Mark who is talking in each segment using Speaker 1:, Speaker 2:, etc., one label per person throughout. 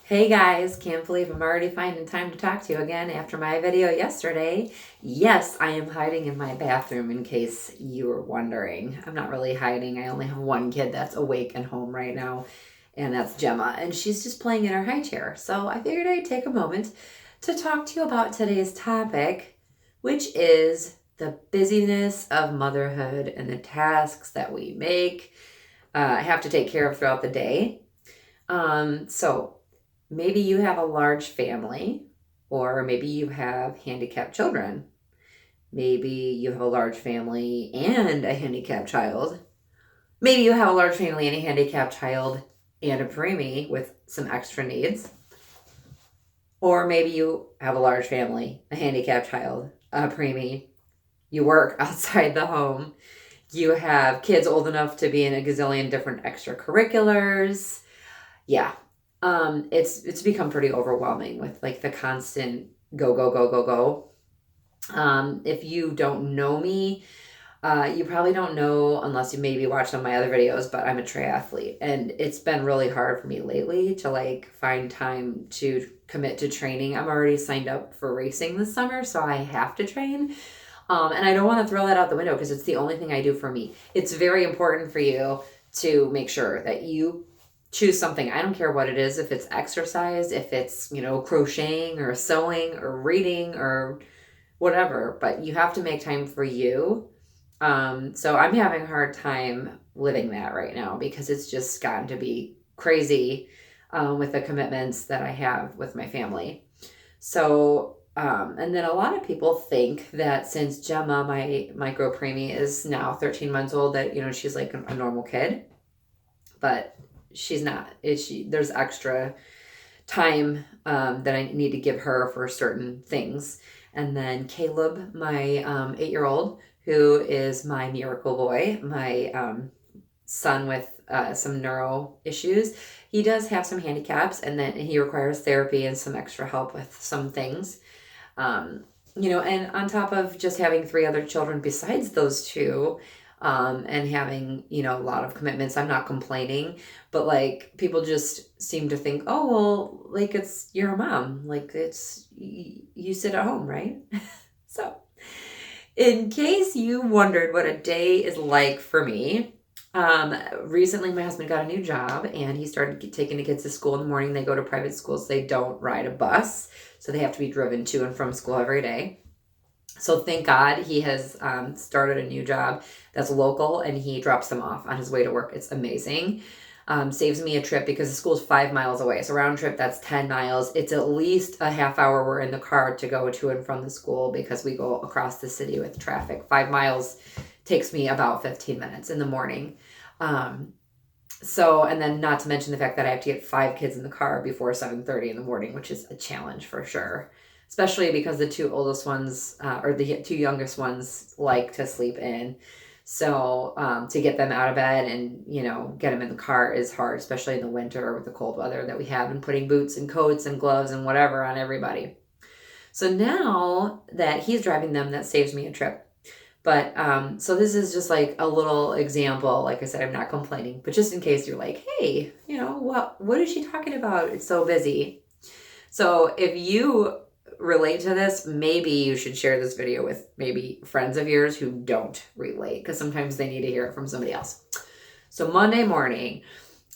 Speaker 1: Hey guys, can't believe I'm already finding time to talk to you again after my video yesterday. Yes, I am hiding in my bathroom in case you were wondering. I'm not really hiding. I only have one kid that's awake and home right now, and that's Gemma, and she's just playing in her high chair. So I figured I'd take a moment to talk to you about today's topic, which is the busyness of motherhood and the tasks that we have to take care of throughout the day. So maybe you have a large family, or maybe you have handicapped children. Maybe you have a large family and a handicapped child. Maybe you have a large family and a handicapped child and a preemie with some extra needs. Or maybe you have a large family, a handicapped child, a preemie. You work outside the home. You have kids old enough to be in a gazillion different extracurriculars. Yeah, it's become pretty overwhelming with like the constant go, go, go, go, go. If you don't know me, you probably don't know unless you maybe watch some of my other videos, but I'm a triathlete, and it's been really hard for me lately to like find time to commit to training. I'm already signed up for racing this summer, so I have to train. And I don't want to throw that out the window because it's the only thing I do for me. It's very important for you to make sure that you choose something. I don't care what it is, if it's exercise, if it's, crocheting or sewing or reading or whatever, but you have to make time for you. So I'm having a hard time living that right now because it's just gotten to be crazy with the commitments that I have with my family. So, and then a lot of people think that since Gemma, my micro preemie, is now 13 months old, that, she's like a normal kid, but she's not. There's extra time that I need to give her for certain things. And then Caleb, my 8-year-old, who is my miracle boy, my son with some neuro issues, he does have some handicaps, and then he requires therapy and some extra help with some things. And on top of just having 3 other children besides those two, and having, a lot of commitments, I'm not complaining, but like people just seem to think, oh, well, like you're a mom, like you sit at home, right? So in case you wondered what a day is like for me, recently my husband got a new job and he started taking the kids to school in the morning. They go to private schools. They don't ride a bus, so they have to be driven to and from school every day. So thank God he has started a new job that's local, and he drops them off on his way to work. It's amazing. Saves me a trip because the school's 5 miles away. So round trip, that's 10 miles. It's at least a half hour we're in the car to go to and from the school because we go across the city with traffic. 5 miles takes me about 15 minutes in the morning. And then not to mention the fact that I have to get 5 kids in the car before 7:30 in the morning, which is a challenge for sure. Especially because the 2 oldest ones, or the 2 youngest ones, like to sleep in. So to get them out of bed and, get them in the car is hard, especially in the winter with the cold weather that we have, and putting boots and coats and gloves and whatever on everybody. So now that he's driving them, that saves me a trip. But so this is just like a little example. Like I said, I'm not complaining, but just in case you're like, hey, what is she talking about? It's so busy. So if you relate to this, maybe you should share this video with maybe friends of yours who don't relate, because sometimes they need to hear it from somebody else. So Monday morning,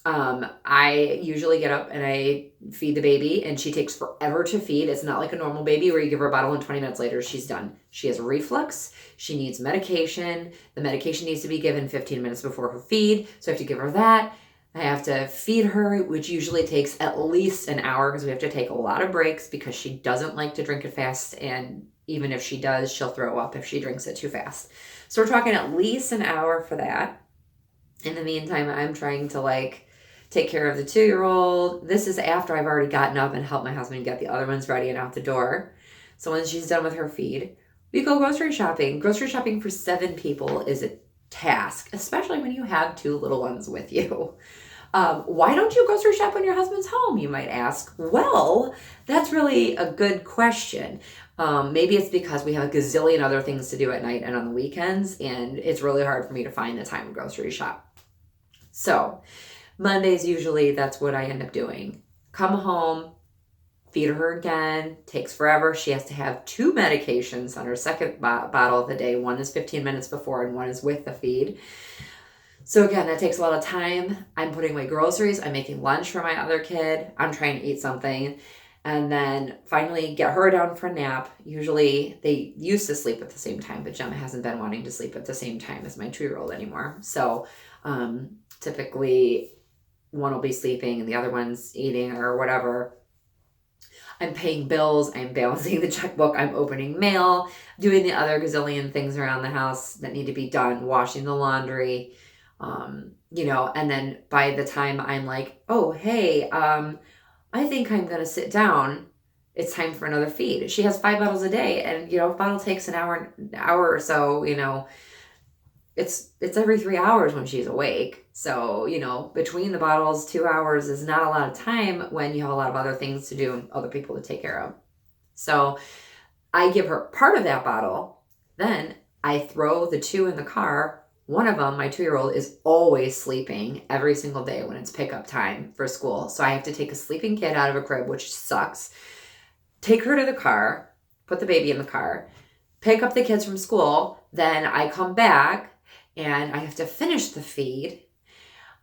Speaker 1: I usually get up and I feed the baby, and she takes forever to feed. It's not like a normal baby where you give her a bottle and 20 minutes later she's done. She has reflux. She needs medication. The medication needs to be given 15 minutes before her feed. So I have to give her that. I have to feed her, which usually takes at least an hour because we have to take a lot of breaks because she doesn't like to drink it fast. And even if she does, she'll throw up if she drinks it too fast. So we're talking at least an hour for that. In the meantime, I'm trying to take care of the 2-year-old. This is after I've already gotten up and helped my husband get the other ones ready and out the door. So when she's done with her feed, we go grocery shopping. Grocery shopping for 7 people is a task, especially when you have 2 little ones with you. Why don't you grocery shop when your husband's home, you might ask? Well, that's really a good question. Maybe it's because we have a gazillion other things to do at night and on the weekends, and it's really hard for me to find the time to grocery shop. So Mondays, usually that's what I end up doing. come home, feed her again, takes forever. She has to have 2 medications on her second bottle of the day. One is 15 minutes before and one is with the feed. So again, that takes a lot of time. I'm putting away groceries. I'm making lunch for my other kid. I'm trying to eat something. And then finally get her down for a nap. Usually they used to sleep at the same time, but Gemma hasn't been wanting to sleep at the same time as my 2-year-old anymore. So typically one will be sleeping and the other one's eating or whatever. I'm paying bills, I'm balancing the checkbook, I'm opening mail, doing the other gazillion things around the house that need to be done, washing the laundry, and then by the time I'm like, oh, hey, I think I'm going to sit down, it's time for another feed. She has 5 bottles a day, and, a bottle takes an hour or so, it's every 3 hours when she's awake. So, between the bottles, 2 hours is not a lot of time when you have a lot of other things to do and other people to take care of. So I give her part of that bottle. Then I throw the 2 in the car. One of them, my 2-year-old, is always sleeping every single day when it's pickup time for school. So I have to take a sleeping kid out of a crib, which sucks. Take her to the car, put the baby in the car, pick up the kids from school. Then I come back and I have to finish the feed.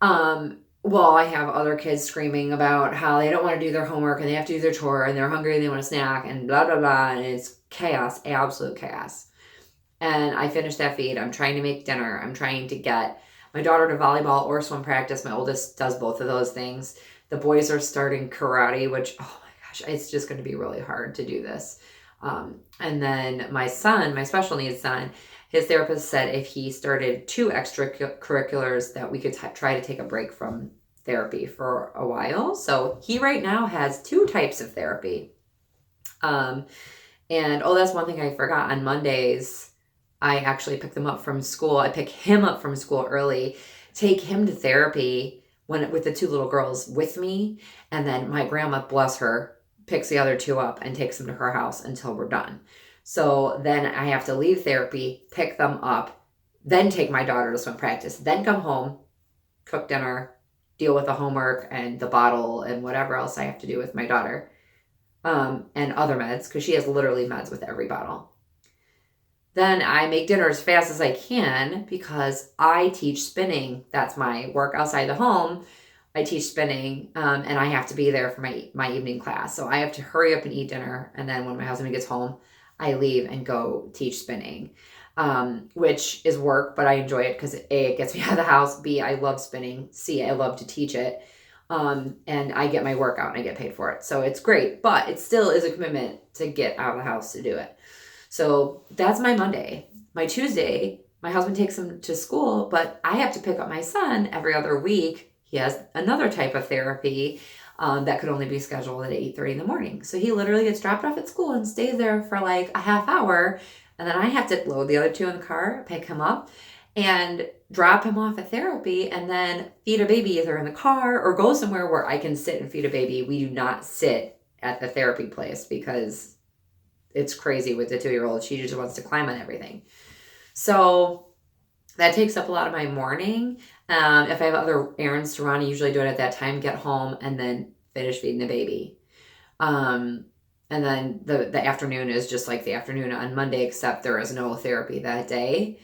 Speaker 1: I have other kids screaming about how they don't want to do their homework and they have to do their chore and they're hungry and they want a snack and blah, blah, blah. And it's chaos, absolute chaos. And I finish that feed. I'm trying to make dinner. I'm trying to get my daughter to volleyball or swim practice. My oldest does both of those things. The boys are starting karate, which, oh my gosh, it's just going to be really hard to do this. And then my son, my special needs son, his therapist said if he started 2 extracurriculars that we could try to take a break from therapy for a while. So he right now has 2 types of therapy. That's one thing I forgot. On Mondays, I actually pick them up from school. I pick him up from school early, take him to therapy with the 2 little girls with me. And then my grandma, bless her, picks the other 2 up and takes them to her house until we're done. So then I have to leave therapy, pick them up, then take my daughter to swim practice, then come home, cook dinner, deal with the homework and the bottle and whatever else I have to do with my daughter, and other meds, because she has literally meds with every bottle. Then I make dinner as fast as I can because I teach spinning. That's my work outside the home. I teach spinning, and I have to be there for my evening class. So I have to hurry up and eat dinner. And then when my husband gets home, I leave and go teach spinning, which is work, but I enjoy it because A, it gets me out of the house. B, I love spinning. C, I love to teach it. And I get my work out and I get paid for it. So it's great, but it still is a commitment to get out of the house to do it. So that's my Monday. My Tuesday, my husband takes him to school, but I have to pick up my son every other week. He has another type of therapy that could only be scheduled at 8:30 in the morning. So he literally gets dropped off at school and stays there for like a half hour. And then I have to load the other 2 in the car, pick him up, and drop him off at therapy, and then feed a baby either in the car or go somewhere where I can sit and feed a baby. We do not sit at the therapy place because it's crazy with the 2-year-old. She just wants to climb on everything. So that takes up a lot of my morning. If I have other errands to run, I usually do it at that time, get home, and then finish feeding the baby. And then the afternoon is just like the afternoon on Monday, except there is no therapy that day.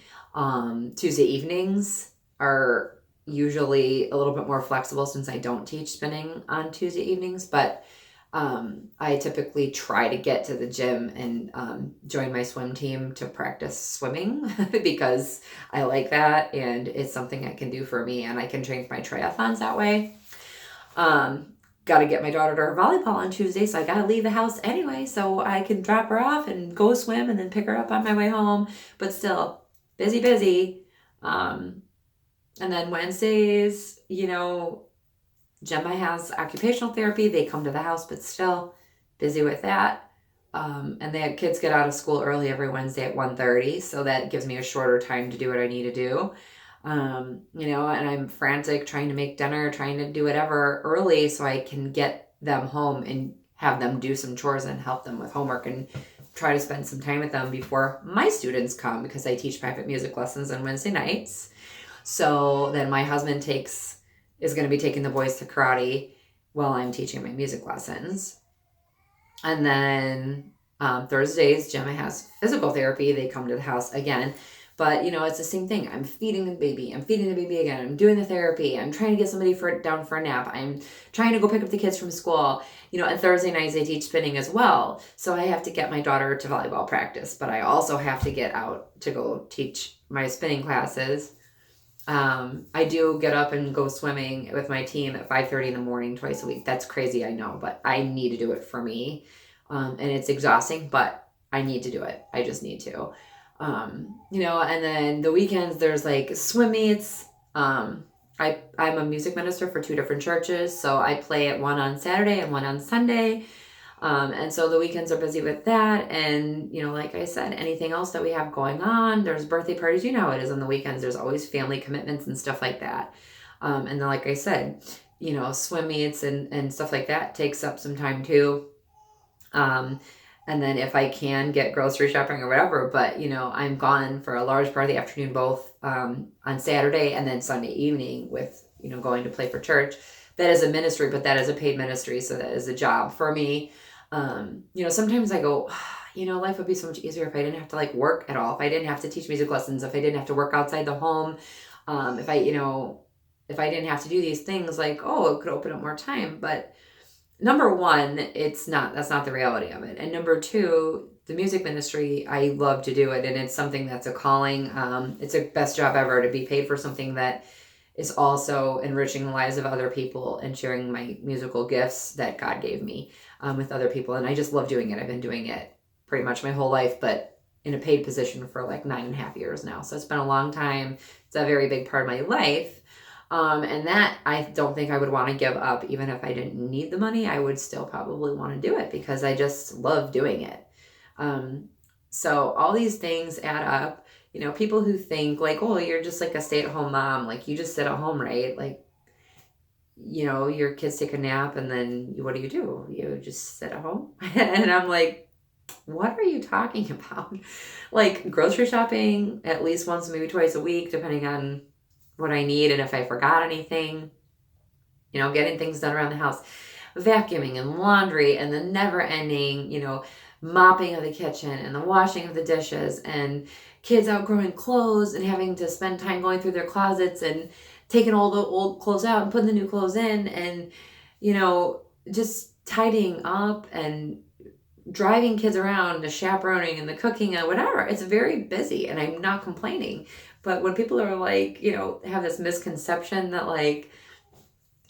Speaker 1: Tuesday evenings are usually a little bit more flexible since I don't teach spinning on Tuesday evenings, but I typically try to get to the gym and join my swim team to practice swimming because I like that and it's something I can do for me, and I can train for my triathlons that way. Got to get my daughter to her volleyball on Tuesday, so I got to leave the house anyway so I can drop her off and go swim and then pick her up on my way home. But still, busy. And then Wednesdays, Gemma has occupational therapy. They come to the house, but still busy with that. And the kids get out of school early every Wednesday at 1:30, so that gives me a shorter time to do what I need to do. And I'm frantic trying to make dinner, trying to do whatever early so I can get them home and have them do some chores and help them with homework and try to spend some time with them before my students come, because I teach private music lessons on Wednesday nights. So then my husband is going to be taking the boys to karate. while I'm teaching my music lessons. And then Thursdays, Gemma has physical therapy. They come to the house again. But, it's the same thing. I'm feeding the baby. I'm feeding the baby again. I'm doing the therapy. I'm trying to get somebody down for a nap. I'm trying to go pick up the kids from school. And Thursday nights I teach spinning as well. So I have to get my daughter to volleyball practice. But I also have to get out to go teach my spinning classes. I do get up and go swimming with my team at 5:30 in the morning twice a week. That's crazy, I know. But I need to do it for me. And it's exhausting, but I need to do it. I just need to. And then the weekends there's like swim meets. I'm a music minister for 2 different churches, so I play at one on Saturday and one on Sunday. And so the weekends are busy with that. And, like I said, anything else that we have going on, there's birthday parties, how it is on the weekends, there's always family commitments and stuff like that. And then, like I said, swim meets and stuff like that takes up some time too. And then if I can get grocery shopping or whatever, but I'm gone for a large part of the afternoon, both on Saturday and then Sunday evening with, going to play for church. That is a ministry, but that is a paid ministry. So that is a job for me. Sometimes I go, life would be so much easier if I didn't have to like work at all. If I didn't have to teach music lessons, if I didn't have to work outside the home, if I didn't have to do these things, like, it could open up more time. But number one, that's not the reality of it. And number two, the music ministry, I love to do it. And it's something that's a calling. It's the best job ever to be paid for something that is also enriching the lives of other people and sharing my musical gifts that God gave me with other people. And I just love doing it. I've been doing it pretty much my whole life, but in a paid position for like 9.5 years now. So it's been a long time. It's a very big part of my life. And that I don't think I would want to give up. Even if I didn't need the money, I would still probably want to do it because I just love doing it. So all these things add up. People who think like, you're just like a stay-at-home mom, like you just sit at home, right? Like, your kids take a nap and then what do? You just sit at home? And I'm like, what are you talking about? Like grocery shopping at least once, maybe twice a week, depending on what I need and if I forgot anything, getting things done around the house, vacuuming and laundry and the never ending, mopping of the kitchen and the washing of the dishes and kids outgrowing clothes and having to spend time going through their closets and taking all the old clothes out and putting the new clothes in and, just tidying up and driving kids around, the chaperoning and the cooking and whatever. It's very busy and I'm not complaining. But when people are like, have this misconception that like,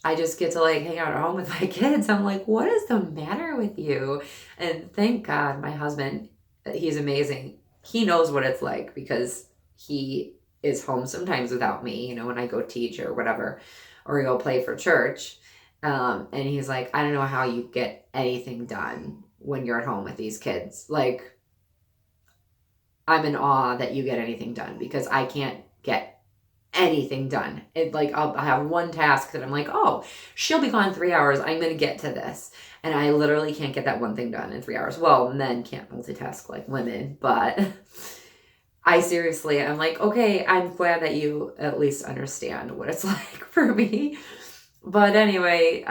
Speaker 1: I just get to like hang out at home with my kids, I'm like, what is the matter with you? And thank God my husband, he's amazing. He knows what it's like because he is home sometimes without me, when I go teach or whatever, or go play for church. And he's like, I don't know how you get anything done when you're at home with these kids. Like, I'm in awe that you get anything done because I can't get anything done. I'll have one task that I'm like, she'll be gone 3 hours. I'm going to get to this. And I literally can't get that one thing done in 3 hours. Well, men can't multitask like women, but I'm like, okay, I'm glad that you at least understand what it's like for me. But anyway,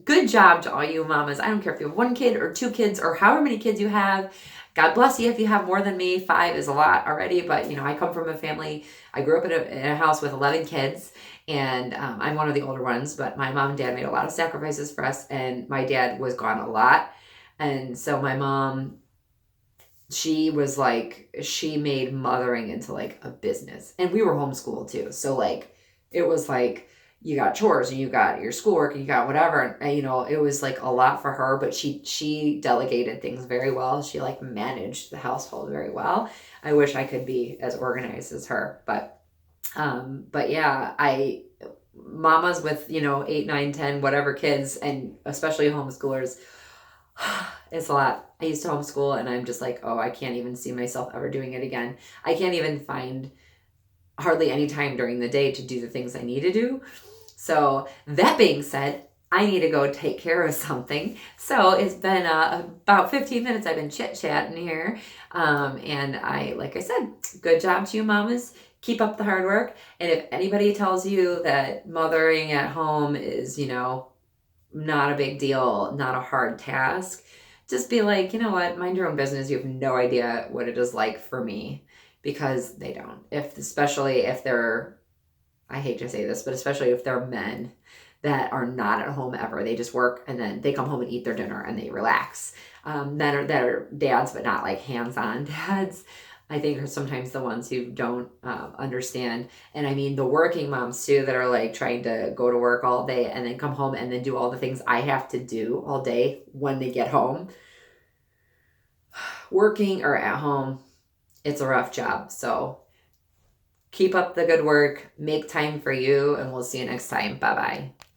Speaker 1: good job to all you mamas. I don't care if you have 1 kid or 2 kids or however many kids you have. God bless you if you have more than me. 5 is a lot already, but I come from a family. I grew up in a house with 11 kids, and I'm one of the older ones, but my mom and dad made a lot of sacrifices for us, and my dad was gone a lot. And so my mom, she made mothering into like a business, and we were homeschooled too. So like, it was like, you got chores and you got your schoolwork and you got whatever. And, it was like a lot for her, but she delegated things very well. She like managed the household very well. I wish I could be as organized as her, but yeah, mamas with, 8, 9, 10, whatever kids, and especially homeschoolers, it's a lot. I used to homeschool and I'm just like, I can't even see myself ever doing it again. I can't even find hardly any time during the day to do the things I need to do. So that being said, I need to go take care of something. So it's been about 15 minutes I've been chit-chatting here. And like I said, good job to you mamas. Keep up the hard work. And if anybody tells you that mothering at home is, not a big deal, not a hard task. Just be like, you know what, mind your own business. You have no idea what it is like for me, because they don't. Especially if they're, I hate to say this, but especially if they're men that are not at home ever. They just work and then they come home and eat their dinner and they relax. Men that are dads, but not like hands-on dads, I think are sometimes the ones who don't understand. And I mean, the working moms too, that are like trying to go to work all day and then come home and then do all the things I have to do all day when they get home. Working or at home, it's a rough job. So keep up the good work, make time for you, and we'll see you next time. Bye bye.